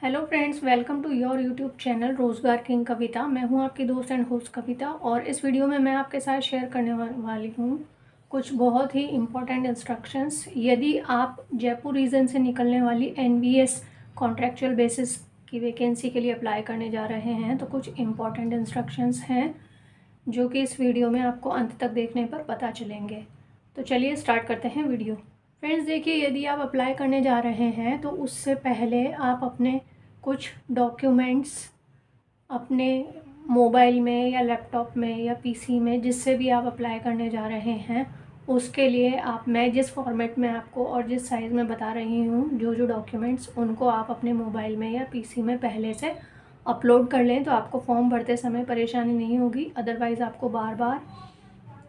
Hello friends, welcome to your YouTube channel रोज़गार king Kavita. मैं हूं आपकी दोस्त एंड होस्ट कविता और इस वीडियो में मैं आपके साथ शेयर करने वाली हूं कुछ बहुत ही इम्पोर्टेंट इंस्ट्रक्शंस। यदि आप जयपुर रीजन से निकलने वाली एनबीएस कॉन्ट्रैक्चुअल बेसिस की वैकेंसी के लिए अप्लाई करने जा रहे हैं तो कुछ इम्पोर्टेंट इंस्ट्रक्शंस हैं जो कि इस वीडियो में आपको अंत तक देखने पर पता चलेंगे। तो चलिए स्टार्ट करते हैं वीडियो। फ्रेंड्स देखिए, यदि आप अप्लाई करने जा रहे हैं तो उससे पहले आप अपने कुछ डॉक्यूमेंट्स अपने मोबाइल में या लैपटॉप में या पीसी में, जिससे भी आप अप्लाई करने जा रहे हैं, उसके लिए मैं जिस फॉर्मेट में आपको और जिस साइज़ में बता रही हूँ, जो डॉक्यूमेंट्स उनको आप अपने मोबाइल में या पीसी में पहले से अपलोड कर लें तो आपको फॉर्म भरते समय परेशानी नहीं होगी। अदरवाइज़ आपको बार बार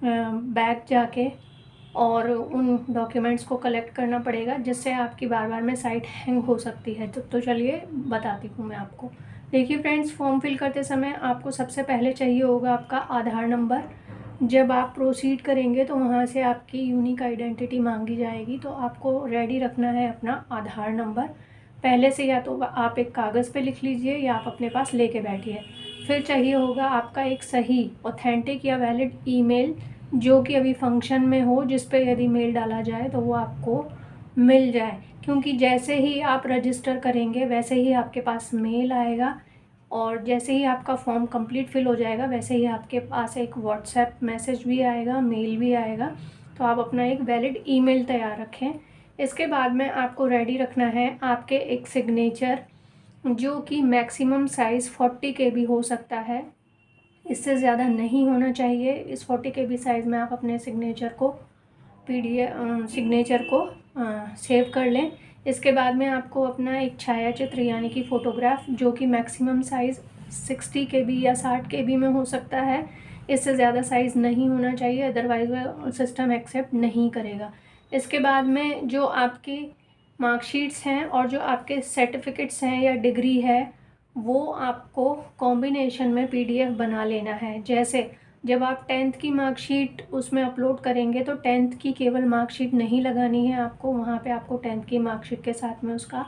बैक जाके और उन डॉक्यूमेंट्स को कलेक्ट करना पड़ेगा, जिससे आपकी बार बार में साइट हैंग हो सकती है। तो चलिए बताती हूँ मैं आपको। देखिए फ्रेंड्स, फॉर्म फिल करते समय आपको सबसे पहले चाहिए होगा आपका आधार नंबर। जब आप प्रोसीड करेंगे तो वहाँ से आपकी यूनिक आइडेंटिटी मांगी जाएगी, तो आपको रेडी रखना है अपना आधार नंबर पहले से। या तो आप एक कागज़ पे लिख लीजिए या आप अपने पास लेके बैठिए। फिर चाहिए होगा आपका एक सही ऑथेंटिक या वैलिड ईमेल, जो कि अभी फंक्शन में हो, जिस पे यदि मेल डाला जाए तो वो आपको मिल जाए। क्योंकि जैसे ही आप रजिस्टर करेंगे वैसे ही आपके पास मेल आएगा, और जैसे ही आपका फॉर्म कंप्लीट फिल हो जाएगा वैसे ही आपके पास एक व्हाट्सएप मैसेज भी आएगा, मेल भी आएगा। तो आप अपना एक वैलिड ईमेल तैयार रखें। इसके बाद में आपको रेडी रखना है आपके एक सिग्नेचर, जो कि मैक्सिमम साइज़ 40 KB हो सकता है, इससे ज़्यादा नहीं होना चाहिए। इस 40 KB साइज़ में आप अपने सिग्नेचर को सेव कर लें। इसके बाद में आपको अपना एक छायाचित्र यानी कि फ़ोटोग्राफ, जो कि मैक्सिमम साइज़ 60 KB या 60 KB में हो सकता है, इससे ज़्यादा साइज़ नहीं होना चाहिए, अदरवाइज़ वह सिस्टम एक्सेप्ट नहीं करेगा। इसके बाद में जो आपकी मार्कशीट्स हैं और जो आपके सर्टिफिकेट्स हैं या डिग्री है, वो आपको कॉम्बिनेशन में पीडीएफ बना लेना है। जैसे जब आप 10th की मार्कशीट उसमें अपलोड करेंगे तो 10th की केवल मार्कशीट नहीं लगानी है आपको, वहाँ पे आपको 10th की मार्कशीट के साथ में उसका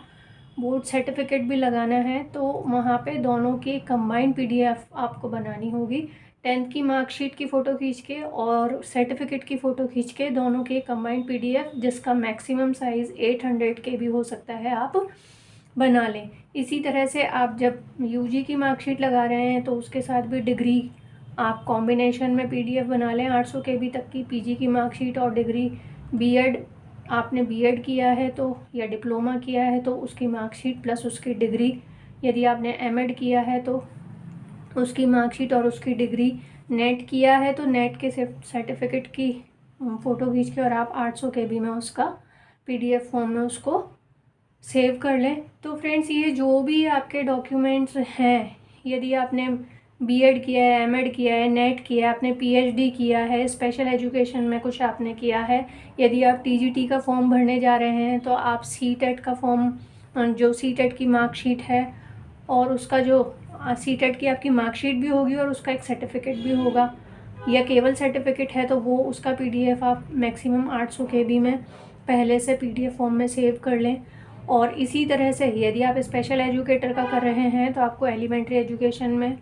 बोर्ड सर्टिफिकेट भी लगाना है। तो वहाँ पे दोनों की कंबाइंड पीडीएफ आपको बनानी होगी। 10th की मार्कशीट की फ़ोटो खींच के और सर्टिफिकेट की फ़ोटो खींच के, दोनों की कंबाइंड पीडीएफ, जिसका मैक्सिमम साइज़ 800 KB हो सकता है, आप बना लें। इसी तरह से आप जब यूजी की मार्कशीट लगा रहे हैं तो उसके साथ भी डिग्री आप कॉम्बिनेशन में पीडीएफ बना लें 800 KB तक की। पीजी की मार्कशीट और डिग्री, बीएड आपने बीएड किया है तो या डिप्लोमा किया है तो उसकी मार्कशीट प्लस उसकी डिग्री, यदि आपने एमएड किया है तो उसकी मार्कशीट और उसकी डिग्री, नेट किया है तो नेट के सर्टिफिकेट की फ़ोटो खींच के और आप 800 KB में उसका पीडीएफ फॉर्म में उसको सेव कर लें। तो फ्रेंड्स, ये जो भी आपके डॉक्यूमेंट्स हैं, यदि आपने बीएड किया है, एमएड किया है, नेट किया है, आपने पीएचडी किया है, स्पेशल एजुकेशन में कुछ आपने किया है, यदि आप टीजीटी का फॉर्म भरने जा रहे हैं तो आप सीटेट का फॉर्म, जो सीटेट की मार्कशीट है और उसका जो सीटेट की आपकी मार्कशीट भी होगी और उसका एक सर्टिफिकेट भी होगा, या केवल सर्टिफिकेट है तो वो उसका पीडीएफ आप मैक्सिमम 800 KB में पहले से पीडीएफ फॉर्म में सेव कर लें। और इसी तरह से यदि आप स्पेशल एजुकेटर का कर रहे हैं तो आपको एलिमेंट्री एजुकेशन में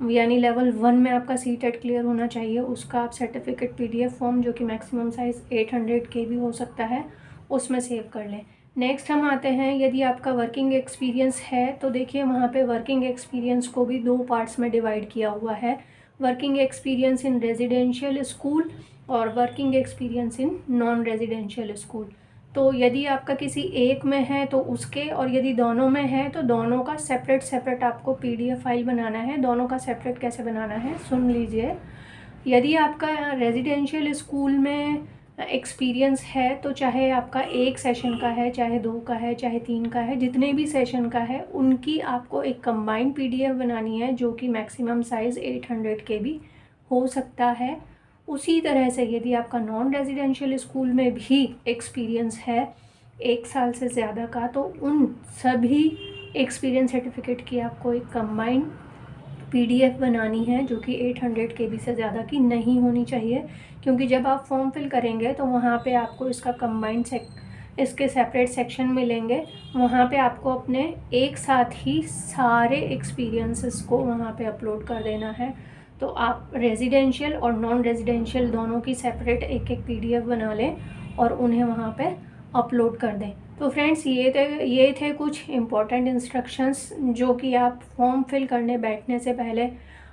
यानी लेवल 1 में आपका सीटेट क्लियर होना चाहिए, उसका आप सर्टिफिकेट पीडीएफ फॉर्म, जो कि मैक्सिमम साइज़ 800 KB हो सकता है, उसमें सेव कर लें। नेक्स्ट हम आते हैं, यदि आपका वर्किंग एक्सपीरियंस है तो देखिए वहाँ पे वर्किंग एक्सपीरियंस को भी 2 पार्ट्स में डिवाइड किया हुआ है। Working experience in residential school और working experience in non residential school. तो यदि आपका किसी एक में है तो उसके, और यदि दोनों में है तो दोनों का सेपरेट आपको पीडीएफ फाइल बनाना है। दोनों का सेपरेट कैसे बनाना है सुन लीजिए। यदि आपका रेजिडेंशियल स्कूल में एक्सपीरियंस है तो चाहे आपका 1 सेशन का है, चाहे 2 का है, चाहे 3 का है, जितने भी सेशन का है, उनकी आपको एक कंबाइंड पीडीएफ बनानी है, जो कि मैक्सिमम साइज़ 800 KB हो सकता है। उसी तरह से यदि आपका नॉन रेजिडेंशियल स्कूल में भी एक्सपीरियंस है 1 साल से ज़्यादा का, तो उन सभी एक्सपीरियंस सर्टिफिकेट की आपको एक कंबाइंड पीडीएफ बनानी है, जो कि 800 KB से ज़्यादा की नहीं होनी चाहिए। क्योंकि जब आप फॉर्म फिल करेंगे तो वहाँ पे आपको इसका कंबाइंड इसके सेपरेट सेक्शन मिलेंगे। वहाँ पे आपको अपने एक साथ ही सारे एक्सपीरियंसेस को वहाँ पे अपलोड कर देना है। तो आप रेजिडेंशियल और नॉन रेजिडेंशियल दोनों की सेपरेट एक एक PDF बना लें और उन्हें वहाँ पे अपलोड कर दें। तो फ्रेंड्स ये थे कुछ इम्पॉर्टेंट इंस्ट्रक्शंस जो कि आप फॉर्म फिल करने बैठने से पहले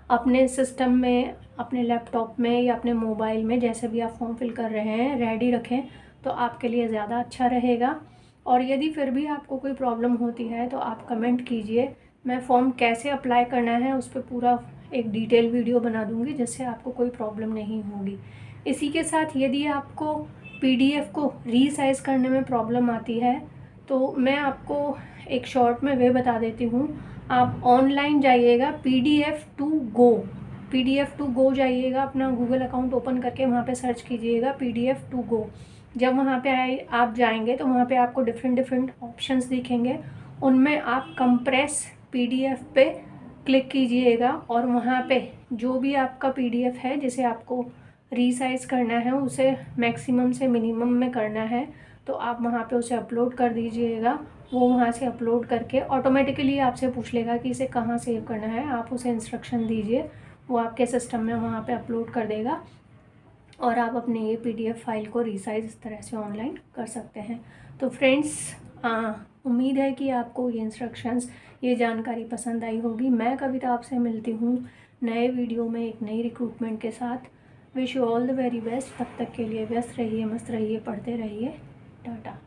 अपने सिस्टम में, अपने लैपटॉप में या अपने मोबाइल में, जैसे भी आप फॉर्म फिल कर रहे हैं, रेडी रखें तो आपके लिए ज़्यादा अच्छा रहेगा। और यदि फिर भी आपको कोई प्रॉब्लम होती है तो आप कमेंट कीजिए, मैं फॉर्म कैसे अप्लाई करना है उस पर पूरा एक डिटेल वीडियो बना दूंगी जिससे आपको कोई प्रॉब्लम नहीं होगी। इसी के साथ यदि आपको PDF को रीसाइज़ करने में प्रॉब्लम आती है तो मैं आपको एक शॉर्ट में वे बता देती हूँ। आप ऑनलाइन जाइएगा PDF2Go जाइएगा, अपना गूगल अकाउंट ओपन करके वहाँ पे सर्च कीजिएगा PDF2Go। जब वहाँ पे आप जाएंगे तो वहाँ पे आपको डिफरेंट ऑप्शंस दिखेंगे, उनमें आप कंप्रेस PDF पे क्लिक कीजिएगा और वहाँ पे जो भी आपका PDF है जिसे आपको रीसाइज़ करना है उसे मैक्सिमम से मिनिमम में करना है तो आप वहाँ पे उसे अपलोड कर दीजिएगा। वो वहाँ से अपलोड करके ऑटोमेटिकली आपसे पूछ लेगा कि इसे कहाँ सेव करना है, आप उसे इंस्ट्रक्शन दीजिए, वो आपके सिस्टम में वहाँ पे अपलोड कर देगा और आप अपने ये PDF फाइल को रीसाइज़ इस तरह से ऑनलाइन कर सकते हैं। तो फ्रेंड्स, उम्मीद है कि आपको ये इंस्ट्रक्शंस, ये जानकारी पसंद आई होगी। मैं कविता आपसे मिलती हूँ नए वीडियो में एक नई रिक्रूटमेंट के साथ। Wish you all the very best. तब तक के लिए व्यस्त रहिए, मस्त रहिए, पढ़ते रहिए। टाटा।